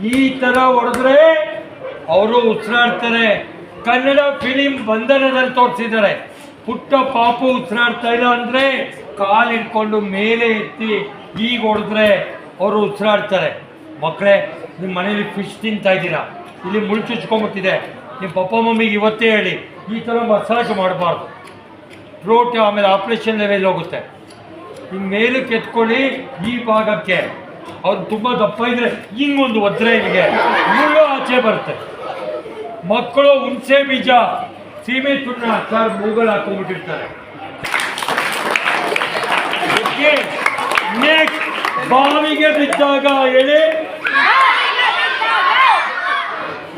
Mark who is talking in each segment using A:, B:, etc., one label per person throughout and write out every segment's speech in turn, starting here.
A: ಈ ತರ ಹೊಡೆದ್ರೆ ಅವರು ಉಸಿರಾಡ್ತಾರೆ. ಕನ್ನಡ ಫಿಲಿಂ ಬಂಧನದಲ್ಲಿ ತೋರಿಸಿದ್ದಾರೆ. ಪುಟ್ಟ ಪಾಪು ಉಸಿರಾಡ್ತಾ ಇಲ್ಲ ಅಂದ್ರೆ ಕಾಲು ಇಟ್ಕೊಂಡು ಮೇಲೆ ಎತ್ತಿ ಈಗ ಹೊಡೆದ್ರೆ ಅವರು ಉಸಿರಾಡ್ತಾರೆ. ಮಕ್ಕಳೇ, ನಿಮ್ಮ ಮನೇಲಿ ಫಿಶ್ ತಿಂತಾ ಇದ್ದೀರಾ, ಇಲ್ಲಿ ಮುಳ್ಳು ಚುಚ್ಕೊಂಡ್ಬಿಟ್ಟಿದೆ, ನಿಮ್ಮ ಪಪ್ಪ ಮಮ್ಮಿಗೆ ಇವತ್ತೇ ಹೇಳಿ ಈ ಥರ ಮಸಾಜ್ ಮಾಡಬಾರ್ದು. ಥ್ರೋಟ್ ಆಮೇಲೆ ಆಪ್ರೇಷನ್ ಲೆವೆಲ್ ಹೋಗುತ್ತೆ. ಹಿಂಗೆ ಮೇಲಕ್ಕೆ ಎತ್ಕೊಳ್ಳಿ ಈ ಭಾಗಕ್ಕೆ. ಅವ್ರು ತುಂಬ ದಪ್ಪ ಇದ್ರೆ ಹಿಂಗೊಂದು ಒದ್ರೆ ಇಲ್ಲಿಗೆ ಮುಳ್ಳು ಆಚೆ ಬರುತ್ತೆ. ಮಕ್ಕಳು ಹುಣಸೆ ಬೀಜ ಸೀಮೆ ಚೂರ್ಣ ಅಚ್ಚಾರು ಮೂಗಲ್ ಹಾಕೊಂಡ್ಬಿಟ್ಟಿರ್ತಾರೆ. ನೆಕ್ಸ್ಟ್ ಬಾವಿಗೆ ಬಿದ್ದಾಗ ಹೇಳಿ,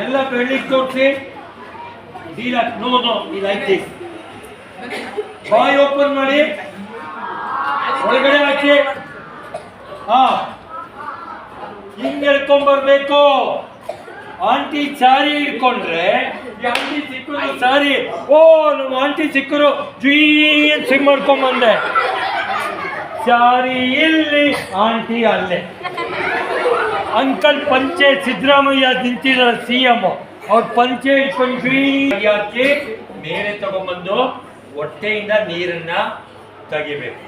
A: ಎಲ್ಲ ಬೆಳ್ಳಿಗೆ ತೋರಿಸಿ. ಬಾಯಿ ಓಪನ್ ಮಾಡಿ, ಒಳಗಡೆ ಹಾಕಿ. ಹಿಂಗ್ ಎಳ್ಕೊಂಡ್ಬರ್ಬೇಕು. ಆಂಟಿ ಸಾರಿ ಇಟ್ಕೊಂಡ್ರೆ ಆಂಟಿ ಸಿಕ್ಕರು ಸಾರಿ, ಓ ನಮ್ಮ ಆಂಟಿ ಸಿಕ್ಕರು ಜೀನ್ ಸಿಂಗ್ ಮಾಡ್ಕೊಂಡ್ಬಂದೆ. ಸಾರಿ ಇಲ್ಲಿ, ಆಂಟಿ ಅಲ್ಲೇ. ಅಂಕಲ್ ಪಂಚೆ ಸಿದ್ದರಾಮಯ್ಯ ನಿಂತಿದ್ದಾರೆ CM, ಅವ್ರ ಪಂಚೆ ಇಟ್ಕೊಂಡು ಹಾಕಿ ಮೇಲೆ ತಗೊಂಡ್ಬಂದು ಹೊಟ್ಟೆಯಿಂದ ನೀರನ್ನ ತೆಗಿಬೇಕು.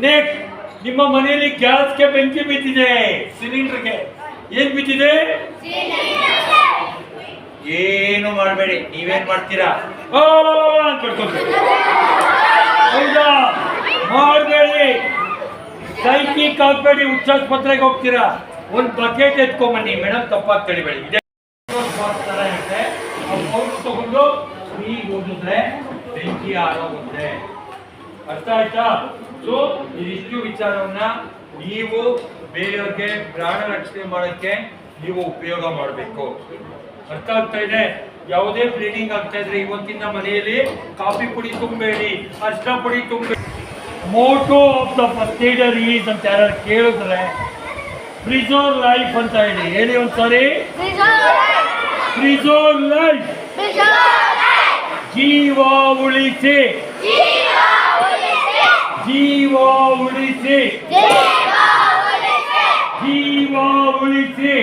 A: ನೆಕ್ಸ್ಟ್, ನಿಮ್ಮ ಮನೆಯಲ್ಲಿ ಗ್ಯಾಸ್ಗೆ ಬೆಂಕಿ ಬಿದ್ದಿದೆ, ಸಿಲಿಂಡರ್ಗೆ ಏನ್ ಬಿದ್ದಿದೆ? ಏನು ಮಾಡಬೇಡಿ. ನೀವೇನ್ ಮಾಡ್ತೀರಾ? ಹೌದಾ? ಮಾಡಬೇಡಿ. ಸೈಕಿಕ್ ಹಾಕ್ಬೇಡಿ. ಹುಚ್ಚಾಸ್ಪತ್ರೆಗೆ ಹೋಗ್ತೀರಾ, ಒಂದು ಬಕೆಟ್ ಎತ್ಕೊಂಬನ್ನಿ. ಮೇಡಮ್ ತಪ್ಪಾಗಿ ತಿಳಿಬೇಡಿ. ತಗೊಂಡು ಈಗ ಓದಿದ್ರೆ ಬೆಂಕಿ ಆರೋಗುತ್ತೆ. ಅರ್ಥ ಆಯ್ತಾ? ಸೊ ಇದಿಷ್ಟು ವಿಚಾರವನ್ನ ನೀವು ಬೇರೆಯವ್ರಿಗೆ ಪ್ರಾಣ ರಕ್ಷಣೆ ಮಾಡೋಕ್ಕೆ ನೀವು ಉಪಯೋಗ ಮಾಡಬೇಕು. ಅರ್ಥ ಆಗ್ತಾ ಇದೆ? ಯಾವುದೇ ಬ್ಲೀಡಿಂಗ್ ಆಗ್ತಾ ಇದ್ರೆ ಇವತ್ತಿನ ಮನೆಯಲ್ಲಿ ಕಾಫಿ ಪುಡಿ ತುಂಬಬೇಡಿ, ಅರ್ಶಿನ ಪುಡಿ ತುಂಬಬೇಡಿ. Motto of the first aider is ಅಂತ ಯಾರು ಕೇಳಿದ್ರೆ ಪ್ರಿಸರ್ವ್ ಲೈಫ್ ಅಂತ ಹೇಳಿ ಒಂದ್ಸಾರಿ. ಪ್ರಿಸರ್ವ್ ಲೈಫ್, ಜೀವ ಉಳಿಸಿ, ಜೀವ ಉಳಿಸಿ, ಜೀವ ಉಳಿಸಿ.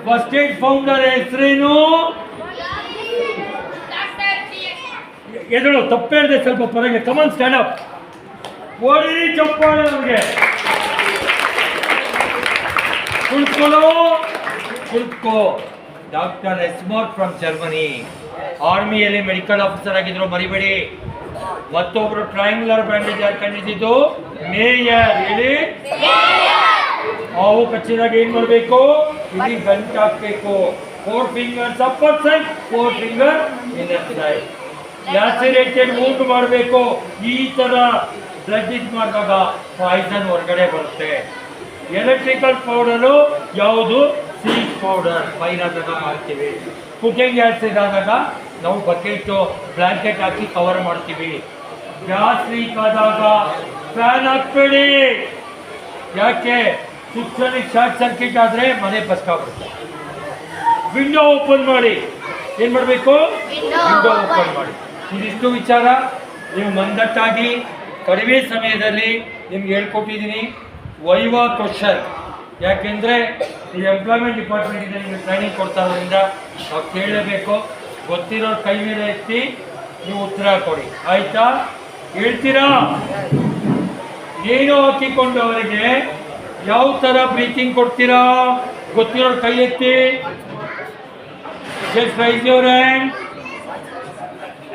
A: ಫಸ್ಟ್ ಏಡ್ ಫೌಂಡರ್ ಹೆಸರೇನು? ಎದುರು ತಪ್ಪು ಹೇಳಿದೆ ಸ್ವಲ್ಪ ಪರಗೆ. ಕಮನ್ ಸ್ಟ್ಯಾಂಡ್ ಅಪ್, ಓಡಿರಿ ಚಪ್ಪಾಳೆ ಅವ್ರಿಗೆ. ಕುಳಿತುಕೊಳ್ಳೋ, ಕುಳಿತುಕೋ. ಡಾಕ್ಟರ್ ಎಸ್ಮಾರ್ಕ್ ಫ್ರಮ್ ಜರ್ಮನಿ, ಆರ್ಮಿಯಲ್ಲಿ ಮೆಡಿಕಲ್ ಆಫೀಸರ್ ಆಗಿದ್ರು, ಮರಿಬೇಡಿ. ಮತ್ತೊಬ್ರು ಟ್ರಯಾಂಗ್ಯುಲರ್ ಬ್ಯಾಂಡೇಜ್ ಹಾಕೊಂಡಿದ್ದು ಮೇಯರ್. ಹೇಳಿ, ಹಾವು ಕಚ್ಚಿದಾಗ ಏನ್ ಮಾಡ್ಬೇಕು? ಇಲ್ಲಿ ಗಂಟು ಹಾಕ್ಬೇಕು. 4 fingers upper side, 4 fingers inner side. Lacerated wound ಮಾಡಬೇಕು. ಈ ತರ ಬ್ಲಡ್ ಇದು ಮಾಡಿದಾಗ ಪಾಯ್ಸನ್ ಹೊರಗಡೆ ಬರುತ್ತೆ. ಎಲೆಕ್ಟ್ರಿಕಲ್ ಪೌಡರು ಯಾವುದು? Seed powder. ಪೈರಾದಾಗ ಮಾಡ್ತೀವಿ. ಕುಕಿಂಗ್ ಆಸಿಡ್ ಆದಾಗ ನಾವು ಬಕೆಟ್ ಬ್ಲಾಂಕೆಟ್ ಹಾಕಿ ಕವರ್ ಮಾಡ್ತೀವಿ. ಗ್ಯಾಸ್ ಲೀಕ್ ಆದಾಗ ಫ್ಯಾನ್ ಹಾಕ್ಬೇಡಿ. ಯಾಕೆ? ಸುತ್ತಲಿಗೆ ಶಾರ್ಟ್ ಸರ್ಕ್ಯೂಟ್ ಆದರೆ ಮನೆ ಬಸ್ಕಾಗ್ಬಿಡುತ್ತೆ. ವಿಂಡೋ ಓಪನ್ ಮಾಡಿ. ಏನು ಮಾಡಬೇಕು? ವಿಂಡೋ ಓಪನ್ ಮಾಡಿ. ಇದಿಷ್ಟು ವಿಚಾರ ನೀವು ಮಂದಟ್ಟಾಗಿ ಕಡಿಮೆ ಸಮಯದಲ್ಲಿ ನಿಮ್ಗೆ ಹೇಳ್ಕೊಟ್ಟಿದ್ದೀನಿ. ವೈವಾ ಕ್ವಶನ್, ಯಾಕೆಂದರೆ ಈ ಎಂಪ್ಲಾಯ್ಮೆಂಟ್ ಡಿಪಾರ್ಟ್ಮೆಂಟಿಂದ ನಿಮಗೆ ಟ್ರೈನಿಂಗ್ ಕೊಡ್ತಾ ಇರೋದ್ರಿಂದ ನಾವು ಕೇಳಲೇಬೇಕು. ಗೊತ್ತಿರೋ ಕೈ ಮೇಲೆ ಎತ್ತಿ ನೀವು ಉತ್ತರ ಕೊಡಿ. ಆಯ್ತಾ? ಹೇಳ್ತೀರಾ? ಏನು ಹಾಕಿಕೊಂಡು ಅವರಿಗೆ ಯಾವ ಥರ ಬ್ರೀತಿಂಗ್ ಕೊಡ್ತೀರಾ? ಗೊತ್ತಿರೋ ಕೈ ಎತ್ತಿ. Just raise your hand.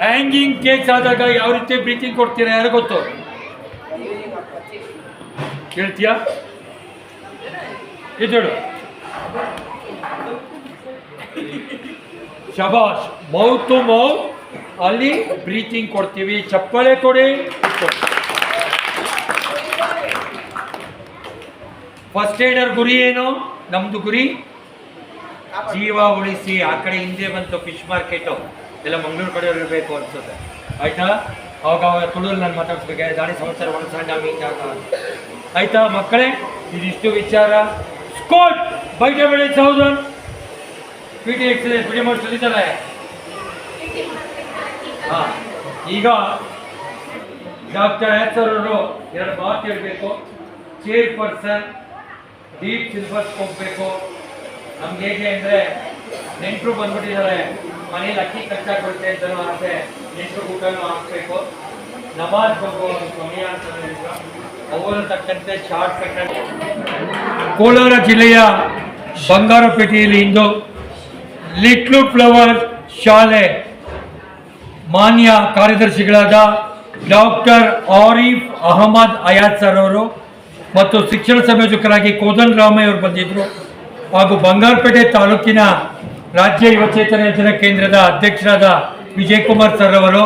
A: Hanging case ಆದಾಗ ಯಾವ ರೀತಿ ಬ್ರೀತಿಂಗ್ ಕೊಡ್ತೀರಾ? ಯಾರು ಗೊತ್ತು? ಕೇಳ್ತೀಯಾ? ಎದ್ದೇಳು. ಶಬಾಷ್. ಮೌತ್ ಟು ಮೌತ್ ಅಲ್ಲಿ ಬ್ರೀತಿಂಗ್ ಕೊಡ್ತೀವಿ. ಚಪ್ಪಾಳೆ ಕೊಡಿ. ಫಸ್ಟ್ ಏಡರ್ ಗುರಿ ಏನು? ನಮ್ದು ಗುರಿ ಜೀವ ಉಳಿಸಿ. ಆ ಕಡೆ ಹಿಂದೆ ಬಂತು ಫಿಶ್ ಮಾರ್ಕೆಟು, ಎಲ್ಲ ಮಂಗಳೂರು ಕಡೆ ಇರಬೇಕು ಅನ್ಸುತ್ತೆ. ಆಯ್ತಾ? ಅವಾಗ ತುಳುವಲ್ಲಿ ನಾನು ಮಾತಾಡ್ಸ್ಬೇಕು. ದಾಳಿ ಸಂವತ್ಸರ ಆಯ್ತಾ ಮಕ್ಕಳೇ? ಇದಿಷ್ಟು ವಿಚಾರ. ಸ್ಕೋಟ್ ಬೈಟ್ ಬೆಳೆ 1000 PT ಎಕ್ಸಲೆನ್ಸ್ ವಿಡಿಯೋ ಮಾಡಿ ಸುಲಿತಾರೆ. ಹಾಂ, ಈಗ ಡಾಕ್ಟರ್ ಆನ್ಸರ್ ಅವರು 2 ಮಾತು ಹೇಳಬೇಕು. ಚೇರ್ಪರ್ಸನ್ ಡೀಪ್ ಸಿಲ್ವರ್ ಹೋಗ್ಬೇಕು. ನಮ್ಗೆ ಹೇಗೆ ಅಂದರೆ ನೆಂಟರು ಬಂದ್ಬಿಟ್ಟಿದ್ದಾರೆ, ಮನೇಲಿ ಅಕ್ಕಿ ಖರ್ಚಾಗ್ಬಿಡುತ್ತೆ ಅಂತಲೂ ಆಸೆ, ನೆಂಟರು ಊಟನೂ ಹಾಕ್ಬೇಕು. ನಮಾಜ್ ಹೋಗೋ ಸಮಯ ಅಂತ ಅವರ ತಕ್ಕಂತೆ ಶಾರ್ಟ್ ಕಟ್. ಕೋಲಾರ ಜಿಲ್ಲೆಯ ಬಂಗಾರಪೇಟೆಯಲ್ಲಿ ಇಂದು ಲಿಟ್ಲ್ ಫ್ಲವರ್ ಶಾಲೆ ಮಾನ್ಯ ಕಾರ್ಯದರ್ಶಿಗಳಾದ ಡಾಕ್ಟರ್ ಆರಿಫ್ ಅಹಮದ್ ಅಯಾದ್ ಸರ್ ಅವರು ಮತ್ತು ಶಿಕ್ಷಣ ಸಂಯೋಜಕರಾಗಿ ಕೋದಂಡ ರಾಮಯ್ಯ ಅವರು ಬಂದಿದ್ದರು. ಹಾಗೂ ಬಂಗಾರಪೇಟೆ ತಾಲೂಕಿನ ರಾಜ್ಯ ಯುವಚೇತನ ಯೋಜನಾ ಕೇಂದ್ರದ ಅಧ್ಯಕ್ಷರಾದ ವಿಜಯಕುಮಾರ್ ಸರ್ ಅವರು,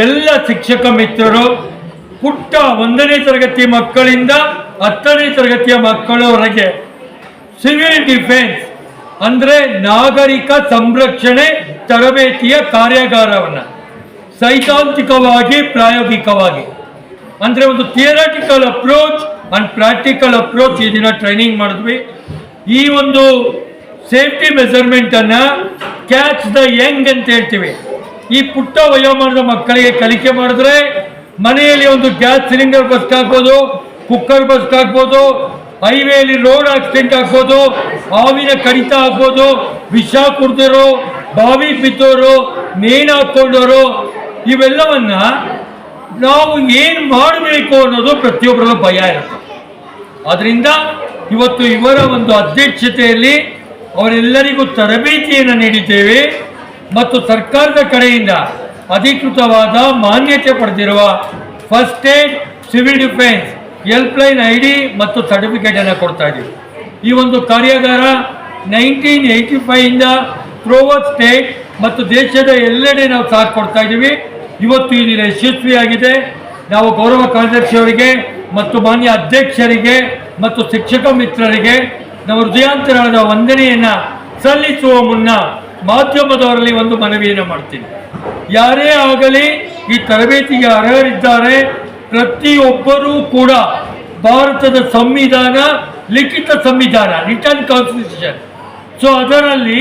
A: ಎಲ್ಲ ಶಿಕ್ಷಕ ಮಿತ್ರರು, ಪುಟ್ಟ 1ನೇ ತರಗತಿ ಮಕ್ಕಳಿಂದ 10ನೇ ತರಗತಿಯ ಮಕ್ಕಳವರೆಗೆ ಸಿವಿಲ್ ಡಿಫೆನ್ಸ್ ಅಂದರೆ ನಾಗರಿಕ ಸಂರಕ್ಷಣೆ ತರಬೇತಿಯ ಕಾರ್ಯಾಗಾರವನ್ನು ಸೈದ್ಧಾಂತಿಕವಾಗಿ ಪ್ರಾಯೋಗಿಕವಾಗಿ ಅಂದರೆ ಒಂದು theoretical approach and practical approach ಈ ದಿನ ಟ್ರೈನಿಂಗ್ ಮಾಡಿದ್ವಿ. ಈ ಒಂದು ಸೇಫ್ಟಿ ಮೆಜರ್ಮೆಂಟನ್ನು ಕ್ಯಾಚ್ ದ ಯಂಗ್ ಅಂತ ಹೇಳ್ತೀವಿ. ಈ ಪುಟ್ಟ ವಯೋಮಾನದ ಮಕ್ಕಳಿಗೆ ಕಲಿಕೆ ಮಾಡಿದ್ರೆ ಮನೆಯಲ್ಲಿ ಒಂದು ಗ್ಯಾಸ್ ಸಿಲಿಂಡರ್ ಬಸ್ಟ್ ಆಗ್ಬೋದು, ಕುಕ್ಕರ್ ಬಸ್ಟ್ ಆಗ್ಬೋದು, ಹೈವೇಲಿ ರೋಡ್ ಆಕ್ಸಿಡೆಂಟ್ ಆಗ್ಬೋದು, ಹಾವಿನ ಕಡಿತ ಆಗ್ಬೋದು, ವಿಷ ಕುಡಿದವರು, ಬಾವಿ ಬಿದ್ದವರು, ನೇಣು ಹಾಕ್ಕೊಂಡವರು, ಇವೆಲ್ಲವನ್ನ ನಾವು ಏನು ಮಾಡಬೇಕು ಅನ್ನೋದು ಪ್ರತಿಯೊಬ್ಬರ ಭಯ ಇರುತ್ತೆ. ಅದರಿಂದ ಇವತ್ತು ಇವರ ಒಂದು ಅಧ್ಯಕ್ಷತೆಯಲ್ಲಿ ಅವರೆಲ್ಲರಿಗೂ ತರಬೇತಿಯನ್ನು ನೀಡಿದ್ದೇವೆ ಮತ್ತು ಸರ್ಕಾರದ ಕಡೆಯಿಂದ ಅಧಿಕೃತವಾದ ಮಾನ್ಯತೆ ಪಡೆದಿರುವ first aid, civil defence, helpline ID ಮತ್ತು ಸರ್ಟಿಫಿಕೇಟನ್ನು ಕೊಡ್ತಾ ಇದ್ದೀವಿ. ಈ ಒಂದು ಕಾರ್ಯಾಗಾರ 1985 ಥ್ರೂಔಟ್ ಸ್ಟೇಟ್ ಮತ್ತು ದೇಶದ ಎಲ್ಲೆಡೆ ನಾವು ಸಾಥ್ ಕೊಡ್ತಾ ಇದ್ದೀವಿ. ಇವತ್ತು ಈ ದಿನ ಯಶಸ್ವಿಯಾಗಿದೆ. ನಾವು ಗೌರವ ಕಾರ್ಯದರ್ಶಿಯವರಿಗೆ ಮತ್ತು ಮಾನ್ಯ ಅಧ್ಯಕ್ಷರಿಗೆ ಮತ್ತು ಶಿಕ್ಷಕ ಮಿತ್ರರಿಗೆ ನಾವು ಹೃದಯಾಂತರಾಳದ ವಂದನೆಯನ್ನು ಸಲ್ಲಿಸುವ ಮುನ್ನ ಮಾಧ್ಯಮದವರಲ್ಲಿ ಒಂದು ಮನವಿಯನ್ನು ಮಾಡ್ತೀನಿ. ಯಾರೇ ಆಗಲಿ ಈ ತರಬೇತಿಗೆ ಅರ್ಹರಿದ್ದಾರೆ. ಪ್ರತಿಯೊಬ್ಬರೂ ಕೂಡ ಭಾರತದ ಸಂವಿಧಾನ, ಲಿಖಿತ ಸಂವಿಧಾನ, ರಿಟರ್ನ್ ಕಾನ್ಸ್ಟಿಟ್ಯೂಷನ್, ಸೊ ಅದರಲ್ಲಿ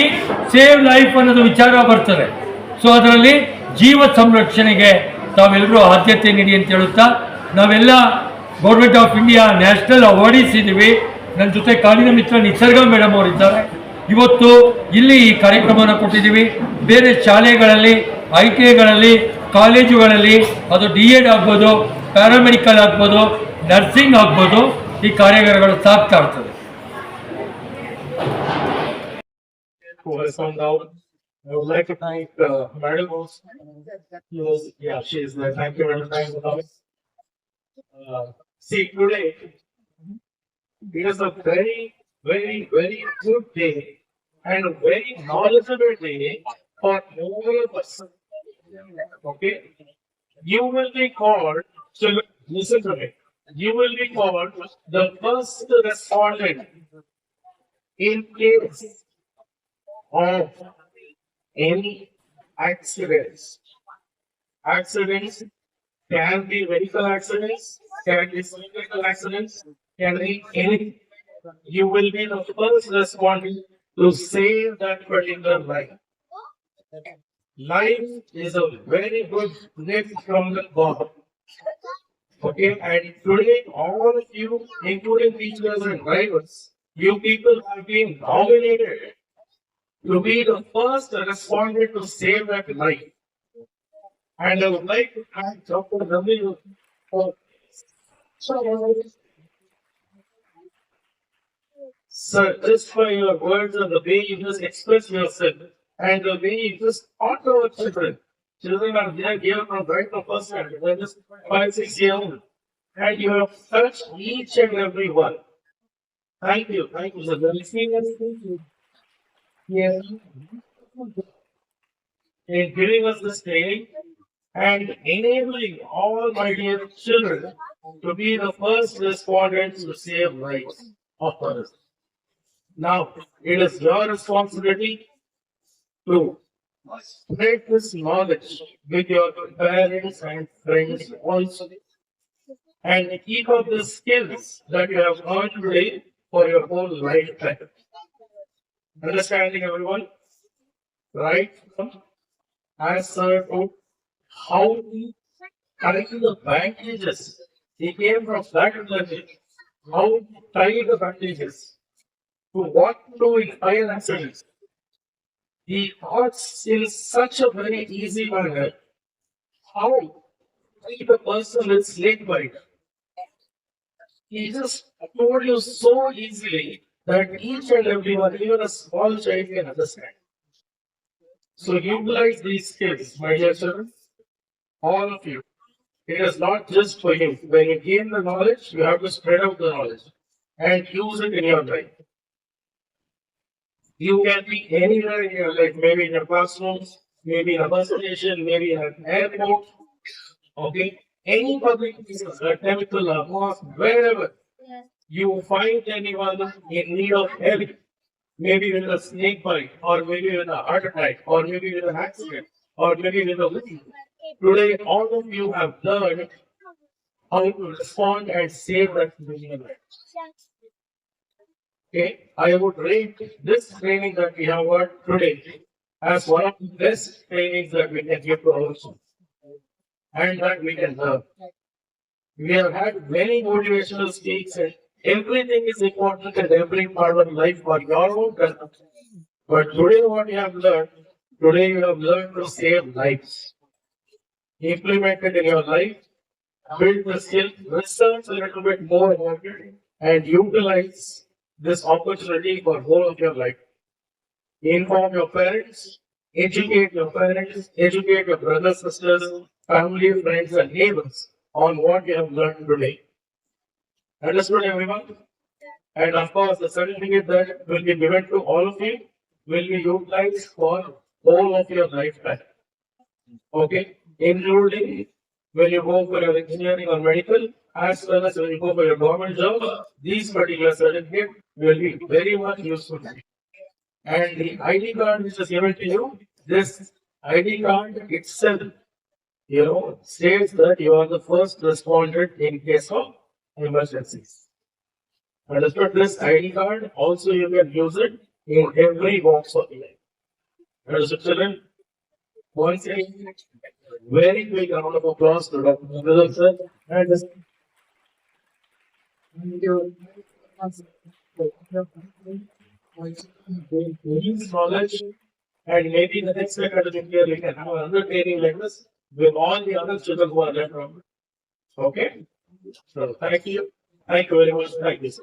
A: ಸೇವ್ ಲೈಫ್ ಅನ್ನೋದು ವಿಚಾರ ಬರ್ತದೆ. ಸೊ ಅದರಲ್ಲಿ ಜೀವ ಸಂರಕ್ಷಣೆಗೆ ತಾವೆಲ್ಲರೂ ಆದ್ಯತೆ ನೀಡಿ ಅಂತ ಹೇಳುತ್ತಾ, ನಾವೆಲ್ಲ government of India national awardees ಇದ್ದೀವಿ. ನನ್ನ ಜೊತೆ ಕಾಲಿನ ಮಿತ್ರ ನಿಸರ್ಗ ಮೇಡಮ್ ಅವರಿದ್ದಾರೆ. ಇವತ್ತು ಇಲ್ಲಿ ಈ ಕಾರ್ಯಕ್ರಮವನ್ನು ಕೊಟ್ಟಿದ್ದೀವಿ. ಬೇರೆ ಶಾಲೆಗಳಲ್ಲಿ, ITIಗಳಲ್ಲಿ, ಕಾಲೇಜುಗಳಲ್ಲಿ ಅದು DED ಆಗ್ಬೋದು, ಪ್ಯಾರಾಮೆಡಿಕಲ್ ಆಗ್ಬೋದು, ನರ್ಸಿಂಗ್ ಆಗ್ಬೋದು, ಈ ಕಾರ್ಯಾಗಾರಗಳು ಸಾಗ್ತಾ ಇರ್ತದೆ.
B: I would like to thank Madam also. Yeah, she is there. Thank you very much. See, today it is a very, very, very good day and a very knowledgeable day for all of us. Okay, you will be called. So listen to me. You will be called the first respondent in case of any accidents. Accidents can be vehicle accidents, can be vehicle accidents, can be anything. You will be the first respondent to save that particular life. Life is a very good gift from the God. Okay, and today all of you, including teachers and drivers, you people have been nominated to be the first respondent to save that life. And I would like to thank Dr. Ravi for sir, just for your words and the way you just express yourself and the way you just talk to our children. Children are there here from right from first hand. They're just 5, 6 years old. And you have touched each and every one. Thank you, sir. Yes. In giving us this training and enabling all my dear children to be the first respondents to save lives of others. Now, it is your responsibility to spread this knowledge with your parents and friends also, and keep up the skills that you have learned today for your whole lifetime. Understanding everyone, right? As sir told, how to tie the bandages. He came from that level. How to tie the bandages. to what to inspire and seduce. He thoughts in such a very easy manner how if a person is snake bite. He just told you so easily that each and everyone, even a small child, can understand. So utilize these skills, my dear children, all of you. It is not just for you. When you gain the knowledge, you have to spread out the knowledge and use it in your life. You can be anywhere in your life, maybe in your classroom, maybe in a bus station, maybe in an airport, okay? Any public places, a temple, a mosque, wherever you find anyone in need of help, maybe with a snake bite, or maybe with a heart attack, or maybe with an accident, or maybe with a wound. Today, all of you have learned how to respond and save that human life. Okay, I would rate this training that we have got today as one of the best trainings that we can give to our students and that we can learn. We have had many motivational speaks and everything is important in every part of life for your own benefit. But today what you have learned, today you have learned to save lives. Implement it in your life, build the skill, research a little bit more about it, and utilize this opportunity for whole of your life. Inform your parents, educate your parents, educate your brothers, sisters, family, friends, and neighbors on what you have learned today. Understood, everyone? And of course, the certificate that will be given to all of you will be utilized for all of your lifetime. Okay, including when you go for your engineering or medical, as well as when you go for your government job, these particular certificates will be very much useful. And the ID card which is given to you, this ID card itself, states that you are the first respondent in case of emergencies. Understood? This ID card also you can use it in every box of life. Understood, children? Once again, very big round of applause to Dr. Mudal sir and his his knowledge, and maybe the next academic year we can have another training like this with all the other children who are left around. Okay? So thank you. Thank you very much. Thank you, sir.